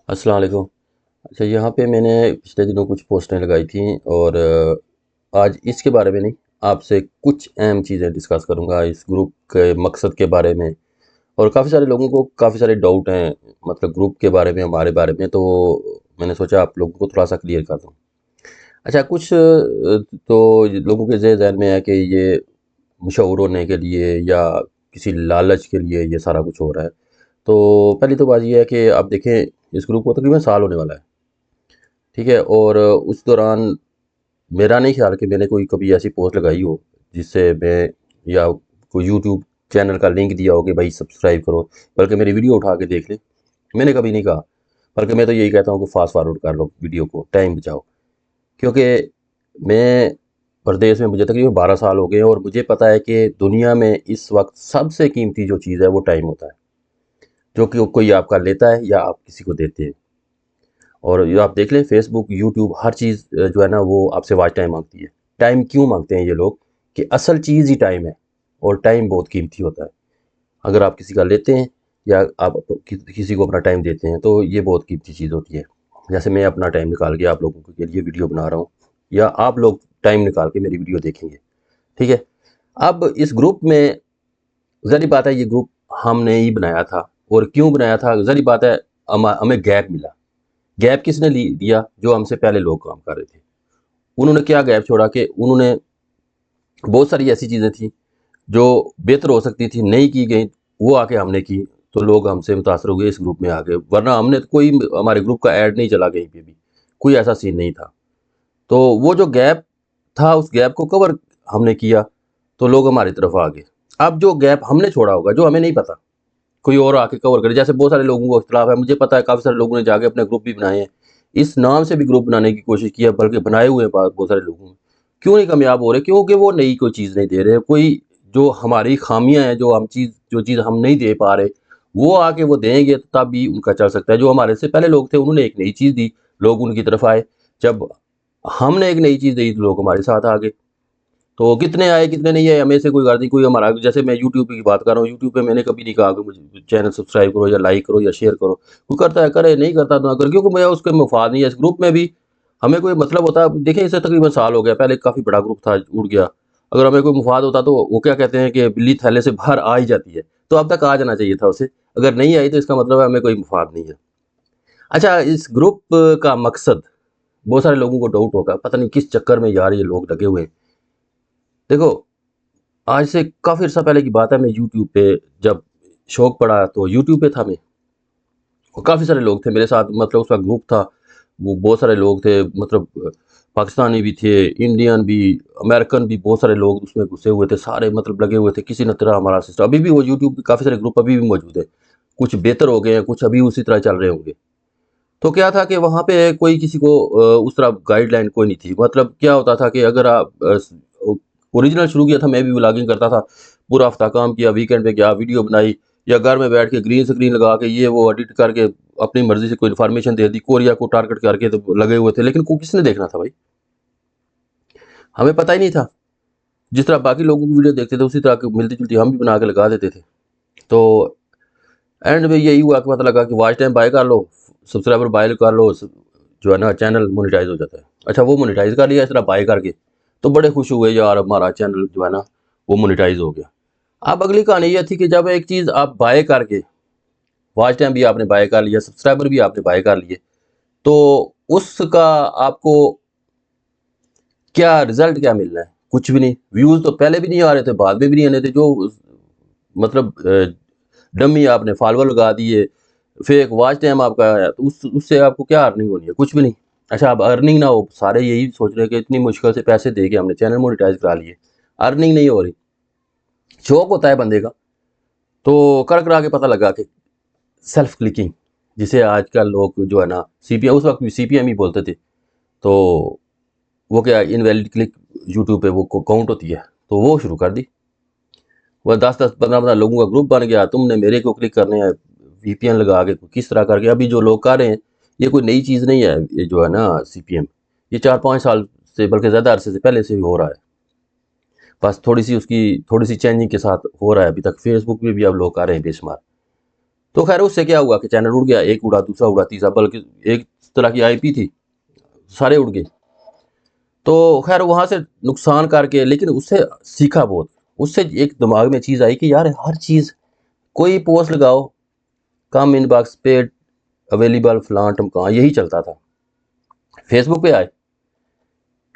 السلام علیکم۔ اچھا، یہاں پہ میں نے پچھلے دنوں کچھ پوسٹیں لگائی تھیں اور آج اس کے بارے میں نہیں، آپ سے کچھ اہم چیزیں ڈسکس کروں گا اس گروپ کے مقصد کے بارے میں۔ اور کافی سارے لوگوں کو کافی سارے ڈاؤٹ ہیں، مطلب گروپ کے بارے میں، ہمارے بارے میں، تو میں نے سوچا آپ لوگوں کو تھوڑا سا کلیئر کر دوں۔ اچھا، کچھ تو لوگوں کے ذہن میں ہے کہ یہ مشہور ہونے کے لیے یا کسی لالچ کے لیے یہ سارا کچھ ہو رہا ہے۔ تو پہلی تو بات یہ ہے کہ آپ دیکھیں، اس گروپ کو تقریباً سال ہونے والا ہے، ٹھیک ہے؟ اور اس دوران میرا نہیں خیال کہ میں نے کوئی کبھی ایسی پوسٹ لگائی ہو جس سے میں یا کوئی یوٹیوب چینل کا لنک دیا ہو کہ بھائی سبسکرائب کرو، بلکہ میری ویڈیو اٹھا کے دیکھ لیں، میں نے کبھی نہیں کہا۔ بلکہ میں تو یہی کہتا ہوں کہ فاسٹ فارورڈ کر لو ویڈیو کو، ٹائم بچاؤ۔ کیونکہ میں پردیس میں مجھے تقریباً 12 سال ہو گئے ہیں اور مجھے پتہ ہے کہ دنیا میں اس وقت سب سے قیمتی جو چیز ہے وہ ٹائم ہوتا ہے، جو کہ کوئی آپ کا لیتا ہے یا آپ کسی کو دیتے ہیں۔ اور یہ آپ دیکھ لیں، فیس بک، یوٹیوب، ہر چیز جو ہے نا وہ آپ سے واچ ٹائم مانگتی ہے۔ ٹائم کیوں مانگتے ہیں یہ لوگ؟ کہ اصل چیز ہی ٹائم ہے، اور ٹائم بہت قیمتی ہوتا ہے۔ اگر آپ کسی کا لیتے ہیں یا آپ کسی کو اپنا ٹائم دیتے ہیں تو یہ بہت قیمتی چیز ہوتی ہے۔ جیسے میں اپنا ٹائم نکال کے آپ لوگوں کے لیے ویڈیو بنا رہا ہوں، یا آپ لوگ ٹائم نکال کے میری ویڈیو دیکھیں گے، ٹھیک ہے؟ اب اس گروپ میں ظاہری بات ہے، یہ گروپ ہم نے ہی بنایا تھا، اور کیوں بنایا تھا؟ ظاہری بات ہے، ہمیں گیپ ملا۔ گیپ کس نے دیا؟ جو ہم سے پہلے لوگ کام کر رہے تھے، انہوں نے کیا گیپ چھوڑا کہ انہوں نے بہت ساری ایسی چیزیں تھیں جو بہتر ہو سکتی تھی، نہیں کی گئیں، وہ آ کے ہم نے کی، تو لوگ ہم سے متاثر ہو گئے، اس گروپ میں آ گئے۔ ورنہ ہم نے کوئی ہمارے گروپ کا ایڈ نہیں چلا کہیں پہ بھی، کوئی ایسا سین نہیں تھا۔ تو وہ جو گیپ تھا، اس گیپ کو کور ہم نے کیا، تو لوگ ہماری طرف آ گئے۔ اب جو گیپ ہم نے چھوڑا ہوگا، جو ہمیں نہیں پتا، کوئی اور آ کے کور کرے۔ جیسے بہت سارے لوگوں کو اختلاف ہے، مجھے پتا ہے کافی سارے لوگوں نے جا کے اپنے گروپ بھی بنائے ہیں، اس نام سے بھی گروپ بنانے کی کوشش کی ہے، بلکہ بنائے ہوئے ہیں بہت سارے لوگوں نے۔ کیوں نہیں کامیاب ہو رہے؟ کیونکہ وہ نئی کوئی چیز نہیں دے رہے، کوئی جو ہماری خامیاں ہیں، جو چیز ہم نہیں دے پا رہے، وہ آ کے وہ دیں گے تب بھی ان کا چل سکتا ہے۔ جو ہمارے سے پہلے لوگ تھے، انہوں نے ایک نئی چیز دی، لوگ ان کی طرف آئے۔ جب ہم نے ایک نئی چیز دی تو لوگ ہمارے ساتھ آ گئے۔ تو کتنے آئے کتنے نہیں آئے ہمیں سے کوئی غرض نہیں۔ کوئی ہمارا، جیسے میں یوٹیوب کی بات کر رہا ہوں، یوٹیوب پہ میں نے کبھی نہیں کہا کہ مجھے چینل سبسکرائب کرو یا لائک کرو یا شیئر کرو۔ کوئی کرتا ہے کرے، نہیں کرتا تو نہ کرے، کیونکہ میں اس کے مفاد نہیں ہے۔ اس گروپ میں بھی ہمیں کوئی مطلب ہوتا ہے، دیکھیں اسے تقریباً سال ہو گیا، پہلے کافی بڑا گروپ تھا، اڑ گیا۔ اگر ہمیں کوئی مفاد ہوتا تو وہ کیا کہتے ہیں کہ بلی تھیلے سے باہر آ ہی جاتی ہے، تو اب تک آ جانا چاہیے تھا اسے۔ اگر نہیں آئی تو اس کا مطلب ہے ہمیں کوئی مفاد نہیں ہے۔ اچھا، اس گروپ کا مقصد، بہت سارے لوگوں کو ڈاؤٹ ہوگا، پتہ نہیں کس چکر میں یار یہ لوگ لگے ہوئے ہیں۔ دیکھو، آج سے کافی عرصہ پہلے کی بات ہے، میں یوٹیوب پہ جب شوق پڑا تو یوٹیوب پہ تھا میں، اور کافی سارے لوگ تھے میرے ساتھ، مطلب اس کا گروپ تھا، وہ بہت سارے لوگ تھے، مطلب پاکستانی بھی تھے، انڈین بھی، امریکن بھی، بہت سارے لوگ اس میں گھسے ہوئے تھے، سارے مطلب لگے ہوئے تھے کسی نہ طرح ہمارا سسٹم۔ ابھی بھی وہ یوٹیوب پہ کافی سارے گروپ ابھی بھی موجود ہیں، کچھ بہتر ہو گئے ہیں، کچھ ابھی اسی طرح چل رہے ہوں گے۔ تو کیا تھا کہ وہاں پہ کوئی کسی کو اس طرح گائیڈ لائن کوئی نہیں تھی۔ مطلب کیا ہوتا تھا کہ اگر آپ اوریجنل شروع کیا تھا، میں بھی ولاگنگ کرتا تھا، پورا ہفتہ کام کیا، ویکینڈ پہ گیا، ویڈیو بنائی، یا گھر میں بیٹھ کے گرین سکرین لگا کے یہ وہ ایڈٹ کر کے اپنی مرضی سے کوئی انفارمیشن دے دی، کوریا کو ٹارگٹ کر کے تو لگے ہوئے تھے، لیکن کو کس نے دیکھنا تھا بھائی؟ ہمیں پتہ ہی نہیں تھا۔ جس طرح باقی لوگوں کی ویڈیو دیکھتے تھے اسی طرح ملتی جلتی ہم بھی بنا کے لگا دیتے تھے۔ تو اینڈ میں یہی ہوا کہ پتہ لگا کہ واچ ٹائم بائی کر لو، سبسکرائبر بائی کر لو، جو ہے نا چینل مونیٹائز ہو جاتا ہے۔ اچھا، وہ مونیٹائز کر لیا اس طرح بائی کر کے، تو بڑے خوش ہوئے، یار ہمارا چینل جو ہے نا وہ مونیٹائز ہو گیا۔ اب اگلی کہانی یہ تھی کہ جب ایک چیز آپ بائی کر کے، واچ ٹائم بھی آپ نے بائی کر لیا، سبسکرائبر بھی آپ نے بائی کر لیے، تو اس کا آپ کو کیا رزلٹ کیا ملنا ہے؟ کچھ بھی نہیں۔ ویوز تو پہلے بھی نہیں آ رہے تھے، بعد میں بھی نہیں آنے تھے، جو مطلب ڈمی آپ نے فالوور لگا دیے، فیک واچ ٹائم آپ کا آیا، تو اس سے آپ کو کیا ارننگ ہونی ہے؟ کچھ بھی نہیں۔ اچھا، اب ارننگ نہ ہو، سارے یہی سوچ رہے ہیں کہ اتنی مشکل سے پیسے دے کے ہم نے چینل مونیٹائز کرا لیے، ارننگ نہیں ہو رہی۔ شوق ہوتا ہے بندے کا، تو کرا کے پتہ لگا کہ سیلف کلکنگ، جسے آج کل لوگ جو ہے نا سی پی ایم، اس وقت بھی سی پی ایم ہی بولتے تھے، تو وہ کیا انویلڈ کلک یوٹیوب پہ وہ کاؤنٹ ہوتی ہے، تو وہ شروع کر دی۔ وہ 10 15 لوگوں کا گروپ بن گیا، تم نے میرے کو کلک کرنے ہیں، وی پی این لگا کے کس طرح کر کے۔ ابھی جو لوگ کر رہے ہیں، یہ کوئی نئی چیز نہیں ہے، یہ جو ہے نا سی پی ایم، یہ 4 5 سال سے بلکہ زیادہ عرصے سے پہلے سے بھی ہو رہا ہے، بس تھوڑی سی چینجنگ کے ساتھ ہو رہا ہے ابھی تک۔ فیس بک پہ بھی اب لوگ کر رہے ہیں بے شمار۔ تو خیر اس سے کیا ہوا کہ چینل اڑ گیا، ایک اڑا، دوسرا اڑا، تیسرا، بلکہ ایک طرح کی IP تھی، سارے اڑ گئے۔ تو خیر وہاں سے نقصان کر کے، لیکن اس سے سیکھا بہت، اس سے ایک دماغ میں چیز آئی کہ یار ہر چیز، کوئی پوسٹ لگاؤ، کم ان باکس پہ اویلیبل فلاں ٹمکاں، یہی چلتا تھا۔ فیس بک پہ آئے،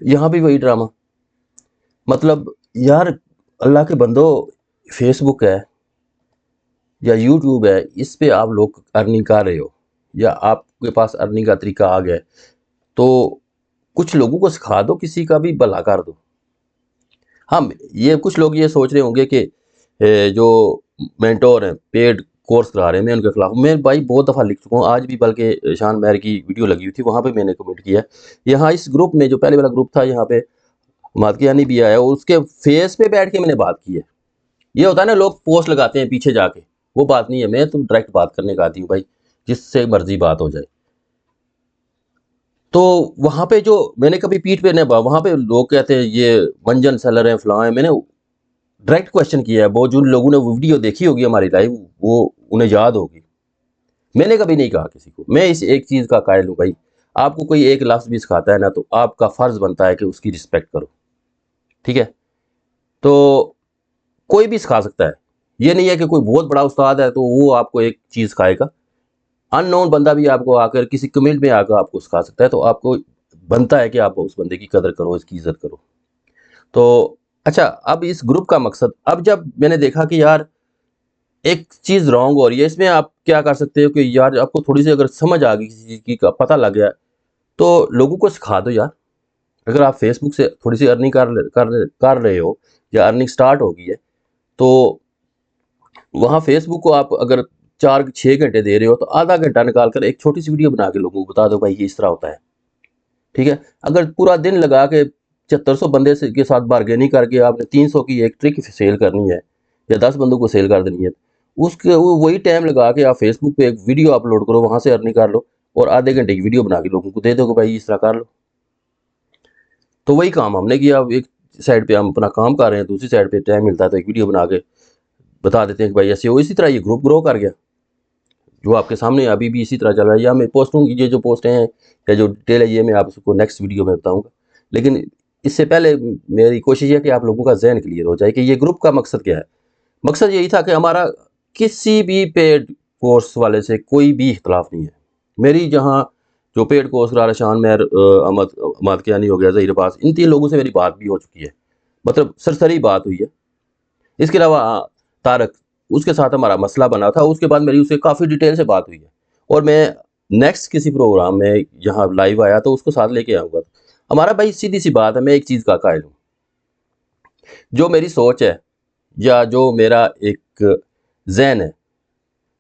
یہاں بھی وہی ڈرامہ، مطلب یار اللہ کے بندو، فیس بک ہے یا یوٹیوب ہے، اس پہ آپ لوگ ارننگ کر رہے ہو یا آپ کے پاس ارننگ کا طریقہ آ گیا ہے، تو کچھ لوگوں کو سکھا دو، کسی کا بھی بھلا کر دو۔ ہم یہ کچھ لوگ یہ سوچ رہے ہوں گے کہ جو مینٹور ہیں، پیڈ کورس کرا رہے ہیں، میں ان کے خلاف، میں بھائی بہت دفعہ لکھ چکا ہوں، آج بھی بلکہ شان مہر کی ویڈیو لگی ہوئی تھی، وہاں پہ میں نے کمنٹ کیا۔ یہاں اس گروپ میں جو پہلے والا گروپ تھا، یہاں پہ مادکیانی بھی آیا، اور اس کے فیس پہ بیٹھ کے میں نے بات کی ہے۔ یہ ہوتا ہے نا، لوگ پوسٹ لگاتے ہیں پیچھے جا کے، وہ بات نہیں ہے، میں تو ڈائریکٹ بات کرنے کا آتی ہوں بھائی، جس سے مرضی بات ہو جائے۔ تو وہاں پہ جو میں نے کبھی پیٹھ پہ نہیں، وہاں پہ لوگ کہتے ہیں یہ منجن سیلر ہیں، فلاں ہیں، میں نے ڈائریکٹ کویشچن کیا ہے، وہ جن لوگوں نے ویڈیو دیکھی ہوگی ہماری لائیو، وہ انہیں یاد ہوگی، میں نے کبھی نہیں کہا کسی کو۔ میں اس ایک چیز کا قائل ہوں بھائی، آپ کو کوئی ایک لفظ بھی سکھاتا ہے نا، تو آپ کا فرض بنتا ہے کہ اس کی رسپیکٹ کرو، ٹھیک ہے؟ تو کوئی بھی سکھا سکتا ہے، یہ نہیں ہے کہ کوئی بہت بڑا استاد ہے تو وہ آپ کو ایک چیز سکھائے گا، ان نون بندہ بھی آپ کو آ کر کسی کمنٹ میں آ کر آپ کو سکھا سکتا ہے، تو آپ کو بنتا ہے کہ آپ اس بندے کی قدر کرو، اس کی عزت کرو۔ تو اچھا، اب اس گروپ کا مقصد، اب جب میں نے دیکھا کہ یار ایک چیز رانگ ہو رہی ہے، اس میں آپ کیا کر سکتے ہو کہ یار آپ کو تھوڑی سی اگر سمجھ آ گئی کسی چیز کی، پتہ لگ گیا، تو لوگوں کو سکھا دو یار۔ اگر آپ فیس بک سے تھوڑی سی ارننگ کر رہے ہو یا ارننگ سٹارٹ ہو گئی ہے، تو وہاں فیس بک کو آپ اگر 4-6 گھنٹے دے رہے ہو، تو آدھا گھنٹہ نکال کر ایک چھوٹی سی ویڈیو بنا کے لوگوں کو بتا دو بھائی یہ اس طرح ہوتا ہے، ٹھیک ہے؟ اگر پورا دن لگا کے 7400 بندے کے ساتھ بارگیننگ کر کے آپ نے 300 کی ایک ٹرک سیل کرنی ہے یا 10 بندوں کو سیل کر دینی ہے، اس کے وہی ٹائم لگا کے آپ فیس بک پہ ایک ویڈیو اپلوڈ کرو، وہاں سے ارننگ کر لو، اور آدھے گھنٹے کی ویڈیو بنا کے لوگوں کو دے دو کہ بھائی اس طرح کر لو۔ تو وہی کام ہم نے کیا، ایک سائڈ پہ ہم اپنا کام کر رہے ہیں، دوسری سائڈ پہ ٹائم ملتا ہے تو ایک ویڈیو بنا کے بتا دیتے ہیں کہ بھائی ایسے ہو۔ اسی طرح یہ گروپ گرو کر گیا، جو آپ کے سامنے ابھی بھی اسی طرح چل رہا ہے، یا میں پوسٹوں کی یہ جو پوسٹیں ہیں یا جو ڈیٹیل ہے، یہ میں آپ کو نیکسٹ ویڈیو میں بتاؤں گا۔ لیکن اس سے پہلے میری کوشش ہے کہ آپ لوگوں کا ذہن کلیئر ہو جائے کہ یہ گروپ کا مقصد کیا ہے۔ مقصد یہی تھا کہ ہمارا کسی بھی پیڈ کورس والے سے کوئی بھی اختلاف نہیں ہے۔ میری جہاں جو پیڈ کورس کرا رہا، شان مہر، مادکیانی ہو گیا، ظہیر عباس، ان 3 لوگوں سے میری بات بھی ہو چکی ہے، مطلب سرسری بات ہوئی ہے۔ اس کے علاوہ طارق، اس کے ساتھ ہمارا مسئلہ بنا تھا، اس کے بعد میری اس سے کافی ڈیٹیل سے بات ہوئی ہے، اور میں نیکسٹ کسی پروگرام میں یہاں لائیو آیا تو اس کو ساتھ لے کے آؤں گا۔ ہمارا بھائی سیدھی سی بات ہے، میں ایک چیز کا قائل ہوں، جو میری سوچ ہے یا جو میرا ایک ذہن ہے،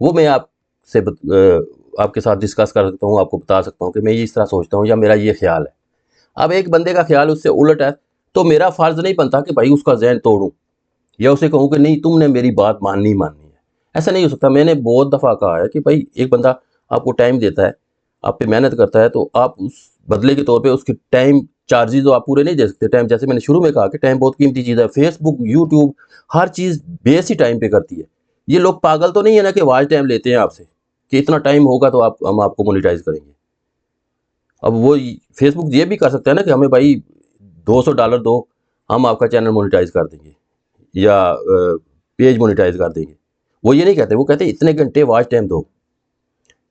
وہ میں آپ سے آپ کے ساتھ ڈسکس کر سکتا ہوں، آپ کو بتا سکتا ہوں کہ میں یہ اس طرح سوچتا ہوں یا میرا یہ خیال ہے۔ اب ایک بندے کا خیال اس سے الٹ ہے، تو میرا فرض نہیں بنتا کہ بھائی اس کا ذہن توڑوں یا اسے کہوں کہ نہیں تم نے میری بات ماننی ہے۔ ایسا نہیں ہو سکتا۔ میں نے بہت دفعہ کہا ہے کہ بھائی ایک بندہ آپ کو ٹائم دیتا ہے، آپ پہ محنت کرتا ہے، تو آپ اس بدلے کے طور پہ اس کے ٹائم چارجز تو آپ پورے نہیں دے سکتے۔ ٹائم، جیسے میں نے شروع میں کہا کہ ٹائم بہت قیمتی چیز ہے، فیس بک، یوٹیوب، ہر چیز بیس ہی ٹائم پہ کرتی ہے۔ یہ لوگ پاگل تو نہیں ہے نا کہ واچ ٹائم لیتے ہیں آپ سے کہ اتنا ٹائم ہوگا تو ہم آپ کو مونیٹائز کریں گے۔ اب وہ فیس بک یہ بھی کر سکتا ہے نا کہ ہمیں بھائی $200 دو، ہم آپ کا چینل مونیٹائز کر دیں گے یا پیج مونیٹائز کر دیں گے۔ وہ یہ نہیں کہتے، وہ کہتے ہیں اتنے گھنٹے واچ ٹائم دو۔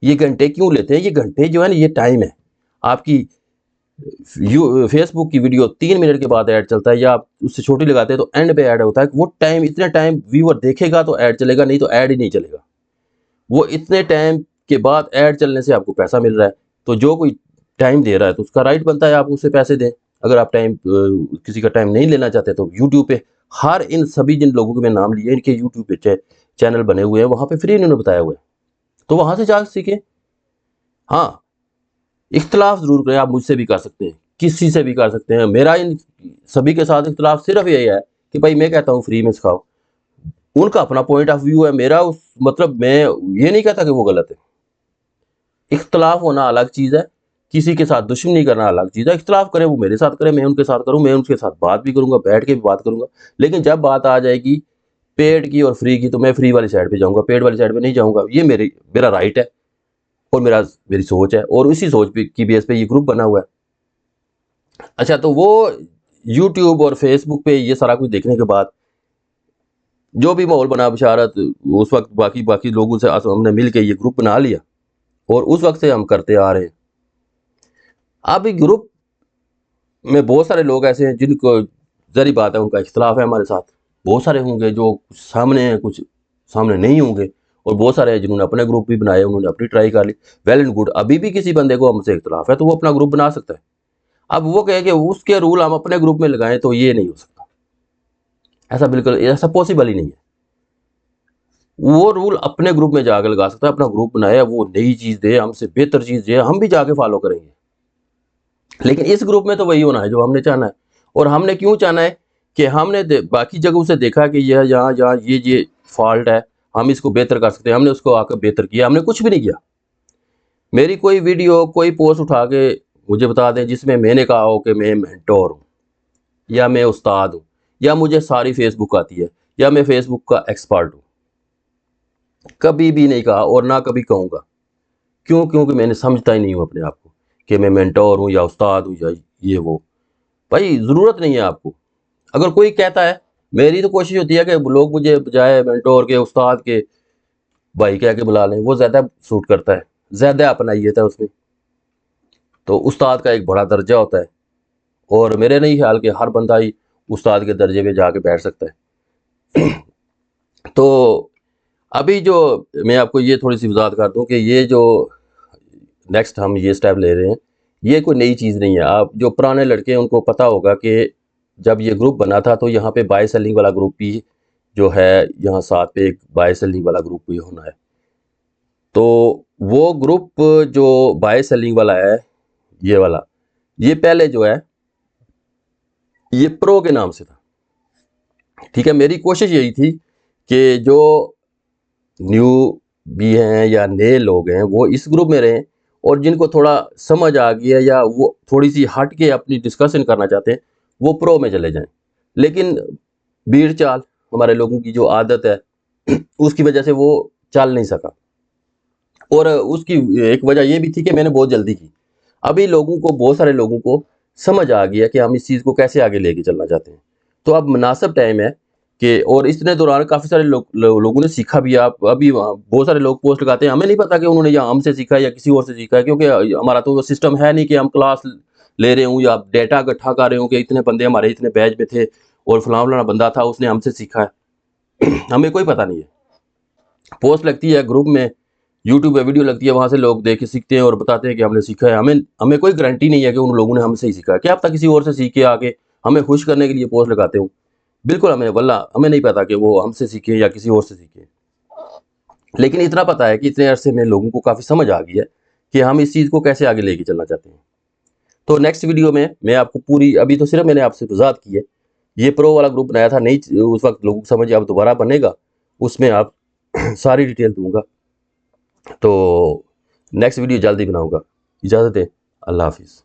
یہ گھنٹے کیوں لیتے ہیں؟ یہ گھنٹے جو ہے نا، یہ ٹائم ہے۔ آپ کی فیس بک کی ویڈیو 3 منٹ کے بعد ایڈ چلتا ہے، یا آپ اس سے چھوٹی لگاتے ہیں تو اینڈ پہ ایڈ ہوتا ہے، وہ ٹائم، اتنے ٹائم ویور دیکھے گا تو ایڈ چلے گا، نہیں تو ایڈ ہی نہیں چلے گا۔ وہ اتنے ٹائم کے بعد ایڈ چلنے سے آپ کو پیسہ مل رہا ہے، تو جو کوئی ٹائم دے رہا ہے تو اس کا رائٹ بنتا ہے آپ اسے پیسے دیں۔ اگر آپ ٹائم کسی کا ٹائم نہیں لینا چاہتے تو یوٹیوب پہ ہر ان سبھی جن لوگوں کے میں نام لیے، ان کے یوٹیوب پہ چینل بنے ہوئے ہیں، وہاں پہ فری انہوں نے بتایا ہوا ہے، تو وہاں سے جا سیکھیں۔ ہاں، اختلاف ضرور کریں، آپ مجھ سے بھی کر سکتے ہیں، کسی سے بھی کر سکتے ہیں۔ میرا ان سبھی کے ساتھ اختلاف صرف یہی ہے کہ بھائی میں کہتا ہوں فری میں سکھاؤ، ان کا اپنا پوائنٹ آف ویو ہے، میرا مطلب میں یہ نہیں کہتا کہ وہ غلط ہے۔ اختلاف ہونا الگ چیز ہے، کسی کے ساتھ دشمنی کرنا الگ چیز ہے۔ اختلاف کریں، وہ میرے ساتھ کریں، میں ان کے ساتھ کروں، میں ان کے ساتھ بات بھی کروں گا، بیٹھ کے بھی بات کروں گا، لیکن جب بات آ جائے گی پیڈ کی اور فری کی، تو میں فری والی سائڈ پہ جاؤں گا، پیڈ والی سائڈ پہ نہیں جاؤں گا. یہ میرا رائٹ ہے اور میری سوچ ہے، اور اسی سوچ کی بیس پہ یہ گروپ بنا ہوا ہے. اچھا، تو وہ یوٹیوب اور فیس بک پہ یہ سارا کچھ دیکھنے کے بعد جو بھی ماحول بنا بشارت، اس وقت باقی لوگوں سے ہم نے مل کے یہ گروپ بنا لیا، اور اس وقت سے ہم کرتے آ رہے ہیں. اب گروپ میں بہت سارے لوگ ایسے ہیں جن کو ظاہری بات ہے ان کا اختلاف ہے ہمارے ساتھ. بہت سارے ہوں گے جو کچھ سامنے ہیں، کچھ سامنے نہیں ہوں گے، اور بہت سارے ہیں جنہوں نے اپنے گروپ بھی بنائے، انہوں نے اپنی ٹرائی کر لی. Well and good. ابھی بھی کسی بندے کو ہم سے اختلاف ہے تو وہ اپنا گروپ بنا سکتا ہے. اب وہ کہے کہ اس کے رول ہم اپنے گروپ میں لگائیں، تو یہ نہیں ہو سکتا. ایسا پاسبل ہی نہیں ہے. وہ رول اپنے گروپ میں جا کے لگا سکتا ہے، اپنا گروپ بنایا، وہ نئی چیز دے، ہم سے بہتر چیز دے، ہم بھی جا کے فالو کریں گے. لیکن اس گروپ میں تو وہی ہونا ہے جو ہم نے چاہنا ہے. اور ہم نے کیوں چاہنا ہے؟ کہ ہم نے باقی جگہوں سے دیکھا کہ یہاں یہ فالٹ ہے، ہم اس کو بہتر کر سکتے ہیں. ہم نے اس کو آ کر بہتر کیا. ہم نے کچھ بھی نہیں کیا. میری کوئی ویڈیو، کوئی پوسٹ اٹھا کے مجھے بتا دیں جس میں نے کہا ہو کہ میں مینٹور ہوں، یا میں استاد ہوں، یا مجھے ساری فیس بک آتی ہے، یا میں فیس بک کا ایکسپرٹ ہوں. کبھی بھی نہیں کہا، اور نہ کبھی کہوں گا. کیونکہ میں نے سمجھتا ہی نہیں ہوں اپنے آپ کو کہ میں مینٹور ہوں یا استاد ہوں یا یہ وہ. بھائی ضرورت نہیں ہے آپ کو. اگر کوئی کہتا ہے، میری تو کوشش ہوتی ہے کہ لوگ مجھے بجائے مینٹور کے، استاد کے، بھائی کہہ کے بلا لیں. وہ زیادہ سوٹ کرتا ہے، زیادہ اپنائیت ہے اس میں. تو استاد کا ایک بڑا درجہ ہوتا ہے، اور میرے نہیں خیال کہ ہر بندہ ہی استاد کے درجے پہ جا کے بیٹھ سکتا ہے. تو ابھی جو میں آپ کو یہ تھوڑی سی وضاحت کر دوں کہ یہ جو نیکسٹ ہم یہ سٹیپ لے رہے ہیں، یہ کوئی نئی چیز نہیں ہے. آپ جو پرانے لڑکے ہیں ان کو پتا ہوگا کہ جب یہ گروپ بنا تھا تو یہاں پہ بائی سیلنگ والا گروپ بھی جو ہے، یہاں ساتھ پہ ایک بائی سیلنگ والا گروپ بھی ہونا ہے. تو وہ گروپ جو بائی سیلنگ والا ہے، یہ والا، یہ پہلے جو ہے یہ پرو کے نام سے تھا. ٹھیک ہے. میری کوشش یہی تھی کہ جو نیو بھی ہیں یا نئے لوگ ہیں وہ اس گروپ میں رہیں، اور جن کو تھوڑا سمجھ آ گیا یا وہ تھوڑی سی ہٹ کے اپنی ڈسکشن کرنا چاہتے ہیں وہ پرو میں چلے جائیں. لیکن بھیڑ چال ہمارے لوگوں کی جو عادت ہے اس کی وجہ سے وہ چل نہیں سکا. اور اس کی ایک وجہ یہ بھی تھی کہ میں نے بہت جلدی کی. ابھی بہت سارے لوگوں کو سمجھ آ گیا کہ ہم اس چیز کو کیسے آگے لے کے چلنا چاہتے ہیں. تو اب مناسب ٹائم ہے کہ، اور اس دوران کافی سارے لوگوں نے سیکھا بھی. آپ ابھی بہت سارے لوگ پوسٹ لگاتے ہیں، ہمیں نہیں پتا کہ انہوں نے یا ہم سے سیکھا یا کسی اور سے سیکھا ہے، کیونکہ ہمارا تو سسٹم ہے نہیں کہ ہم کلاس لے رہے ہوں یا ڈیٹا اکٹھا کر رہے ہوں کہ اتنے بندے ہمارے اتنے بیچ میں تھے اور فلاں بندہ تھا اس نے ہم سے سیکھا ہے. ہمیں کوئی پتہ نہیں ہے. پوسٹ لگتی ہے گروپ میں، یوٹیوب پہ ویڈیو لگتی ہے، وہاں سے لوگ دیکھ کے سیکھتے ہیں اور بتاتے ہیں کہ ہم نے سیکھا ہے. ہمیں کوئی گارنٹی نہیں ہے کہ ان لوگوں نے ہم سے ہی سیکھا ہے. کیا پتہ کسی اور سے سیکھ کے آ کے ہمیں خوش کرنے کے لیے پوسٹ لگاتے ہوں. بالکل ہمیں نہیں پتا کہ وہ ہم سے سیکھے یا کسی اور سے سیکھے. لیکن اتنا پتا ہے کہ اتنے عرصے میں لوگوں کو کافی سمجھ آ گئی ہے کہ ہم اس چیز کو کیسے آگے لے کے چلنا چاہتے ہیں. تو نیکسٹ ویڈیو میں آپ کو پوری، ابھی تو صرف میں نے آپ سے وضاحت کی ہے. یہ پرو والا گروپ بنایا تھا، نہیں اس وقت لوگوں کو سمجھ، اب دوبارہ بنے گا، اس میں آپ ساری ڈیٹیل دوں گا. تو نیکسٹ ویڈیو جلدی بناؤں گا. اجازت ہے. اللہ حافظ.